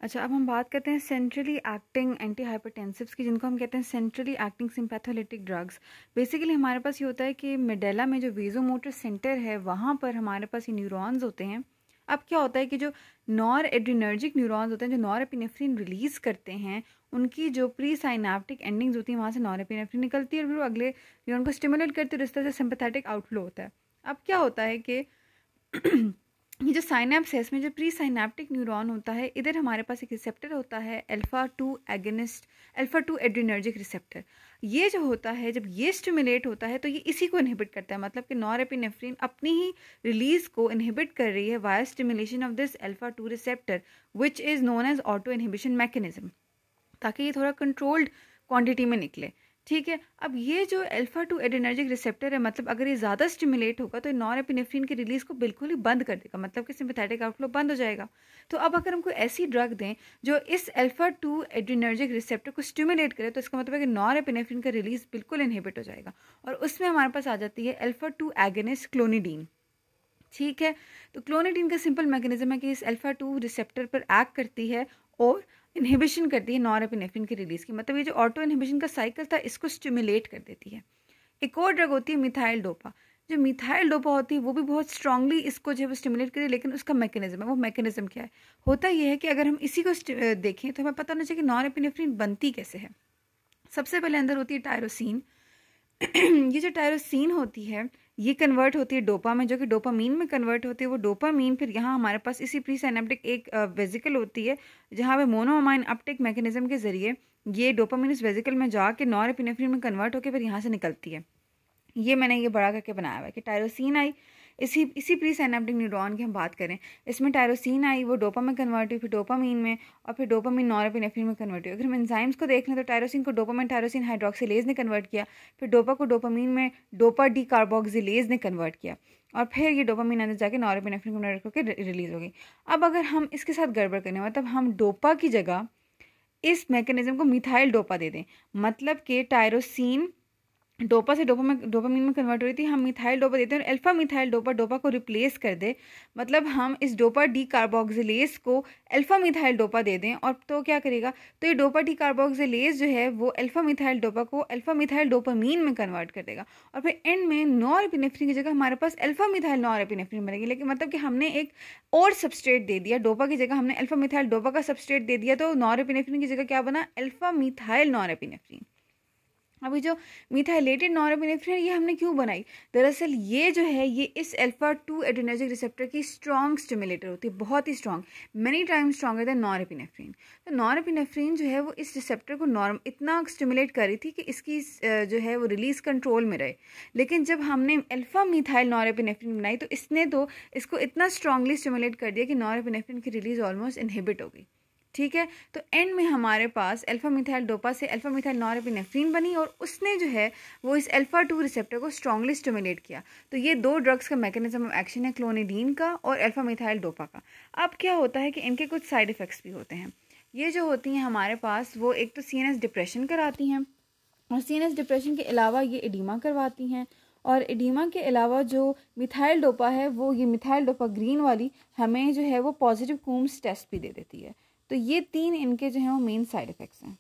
अच्छा, अब हम बात करते हैं सेंट्रली एक्टिंग एंटी हाइपरटेंसिव्स की, जिनको हम कहते हैं सेंट्रली एक्टिंग सिंपैथोलिटिक ड्रग्स। बेसिकली हमारे पास ये होता है कि मेडुला में जो वेजोमोटर सेंटर है वहाँ पर हमारे पास ये न्यूरॉन्स होते हैं। अब क्या होता है कि जो नॉर एड्रिनर्जिक न्यूरॉन्स होते हैं जो नॉरएपिनेफ्रिन रिलीज़ करते हैं, उनकी जो प्री साइनेप्टिक एंडिंग्स होती हैं वहाँ से नॉरएपिनेफ्रिन निकलती है और फिर वो अगले न्यूरॉन को स्टिमुलेट करती है और इस तरह से सिंपैथेटिक आउटफ्लो होता है। अब क्या होता है कि ये जो साइनेप्स है इसमें जो प्री साइनेप्टिक न्यूरॉन होता है, इधर हमारे पास एक रिसेप्टर होता है अल्फा 2 एड्रिनर्जिक रिसेप्टर। ये जो होता है जब ये स्टिमुलेट होता है तो ये इसी को इनहिबिट करता है, मतलब कि नॉरएपिनेफ्रिन अपनी ही रिलीज को इनहिबिट कर रही है via stimulation of this alpha 2 receptor which is known as auto inhibition mechanism, ताकि ये थोड़ा कंट्रोल्ड क्वांटिटी में निकले। ठीक है, अब ये जो अल्फा 2 एड्रिनर्जिक रिसेप्टर है, मतलब अगर ये ज़्यादा स्टिमुलेट होगा तो नॉरएपिनेफ्रिन की रिलीज़ को बिल्कुल ही बंद कर देगा, मतलब कि सिंपैथेटिक आउटफ्लो बंद हो जाएगा। तो अब अगर हम कोई ऐसी ड्रग दें जो इस अल्फा 2 एड्रिनर्जिक रिसेप्टर को स्टिमुलेट करे, तो इसका मतलब है कि नॉरएपिनेफ्रिन का रिलीज़ बिल्कुल इनहिबिट हो जाएगा और उसमें हमारे पास आ जाती है अल्फा 2 एगोनिस्ट क्लोनिडीन। ठीक है, तो क्लोनिडीन का सिंपल मैकेनिज्म है कि इस अल्फा 2 रिसेप्टर पर एक्ट करती है और इनहिबिशन करती है नॉरएपिनेफ्रिन की रिलीज़ की, मतलब ये जो ऑटो इनहिबिशन का साइकिल था इसको स्टिमुलेट कर देती है। एक और ड्रग होती है मिथाइल डोपा। जो मिथाइल डोपा होती है वो भी बहुत स्ट्रांगली इसको जो है वो स्टिमुलेट करे, लेकिन उसका मैकेनिज्म है, वो मैकेनिज्म क्या है, होता ये है कि अगर हम इसी को देखें तो हमें पता होना चाहिए कि नॉरएपिनेफ्रिन बनती कैसे है। सबसे पहले अंदर होती है टायरोसिन। ये जो टायरोसिन होती है ये कन्वर्ट होती है डोपा में, जो कि डोपामीन में कन्वर्ट होती है। वो डोपामीन फिर यहाँ हमारे पास इसी प्री साइनेप्टिक एक वेजिकल होती है जहाँ पे मोनोअमाइन अपटेक मैकेनिज्म के जरिए ये डोपामीन इस वेजिकल में जाके नॉरएपिनेफ्रिन में कन्वर्ट होकर फिर यहाँ से निकलती है। ये मैंने ये बड़ा करके बनाया हुआ है कि टायरोसिन आई, इसी प्री साइनेप्टिक न्यूरॉन की हम बात करें, इसमें टायरोसिन आई, वो डोपा में कन्वर्ट हुई, फिर डोपामीन में, और फिर डोपामीन नॉरएपिनेफ्रिन में कन्वर्ट हुई। अगर हम एंजाइम्स को देख लें तो टायरोसिन को डोपामाइन टायरोसिन हाइड्रोक्सिलेज ने कन्वर्ट किया, फिर डोपा को डोपामीन में डोपा डी कार्बोक्सिलेज ने कन्वर्ट किया, और फिर ये डोपामीन अंदर जाके नॉरएपिनेफ्रिन कन्वर्ट करके रिलीज हो गई। अब अगर हम इसके साथ गड़बड़ करें, मतलब हम डोपा की जगह इस मैकेनिज्म को मिथाइल डोपा दे दें, मतलब कि टायरोसिन डोपा से डोपामीन में कन्वर्ट हो रही थी, हम मिथाइल डोपा देते हैं और अल्फा मिथाइल डोपा को रिप्लेस कर दे, मतलब हम इस डोपा डी कार्बोक्सिलेज को अल्फा मिथाइल डोपा दे दें, और तो क्या करेगा, तो ये डोपा डी कार्बोक्सिलेज जो है वो अल्फा मिथाइल डोपा को अल्फा मिथाइल डोपामीन में कन्वर्ट कर देगा, और फिर एंड में नॉरएपिनेफ्रिन की जगह हमारे पास अल्फा मिथाइल नॉरएपिनेफ्रिन बनेगी। लेकिन मतलब कि हमने एक और सबस्ट्रेट दे दिया, डोपा की जगह हमने अल्फा मिथाइल डोपा का सबस्ट्रेट दे दिया, तो नॉरएपिनेफ्रिन की जगह क्या बना, अल्फा मिथाइल नॉरएपिनेफ्रिन। अभी जो मिथाइलेटेड नॉरएपिनेफ्रिन ये हमने क्यों बनाई, दरअसल ये जो है ये इस अल्फा 2 एड्रिनर्जिक रिसेप्टर की स्ट्रॉन्ग स्टिमुलेटर होती है, बहुत ही strong, many times stronger than norepinephrine. तो नॉरएपिनेफ्रिन जो है वो इस रिसेप्टर को इतना स्टिमुलेट कर रही थी कि इसकी जो है वो रिलीज कंट्रोल में रहे। लेकिन जब हमने अल्फा मिथाइल नॉरएपिनेफ्रिन बनाई तो इसने तो इसको इतना स्ट्रांगली स्टिमुलेट कर दिया कि नॉरएपिनेफ्रिन की रिलीज ऑलमोस्ट इनहिबिट हो गई। ठीक है, तो एंड में हमारे पास अल्फा मिथाइल डोपा से अल्फा मिथाइल नॉरएपिनेफ्रिन बनी और उसने जो है वो इस अल्फा 2 रिसेप्टर को स्ट्रांगली स्टिमुलेट किया। तो ये दो ड्रग्स का मैकेनिज्म ऑफ एक्शन है, क्लोनिडीन का और अल्फा मिथाइल डोपा का। अब क्या होता है कि इनके कुछ साइड इफ़ेक्ट्स भी होते हैं। ये जो होती हैं हमारे पास वो एक तो CNS डिप्रेशन कराती हैं, और CNS डिप्रेशन के अलावा ये एडीमा करवाती हैं, और एडीमा के अलावा जो मिथाइल डोपा है वो ये मिथाइल डोपा ग्रीन वाली हमें जो है वो पॉजिटिव कूम्स टेस्ट भी दे देती है। तो ये 3 इनके जो हैं वो मेन साइड इफ़ेक्ट्स हैं।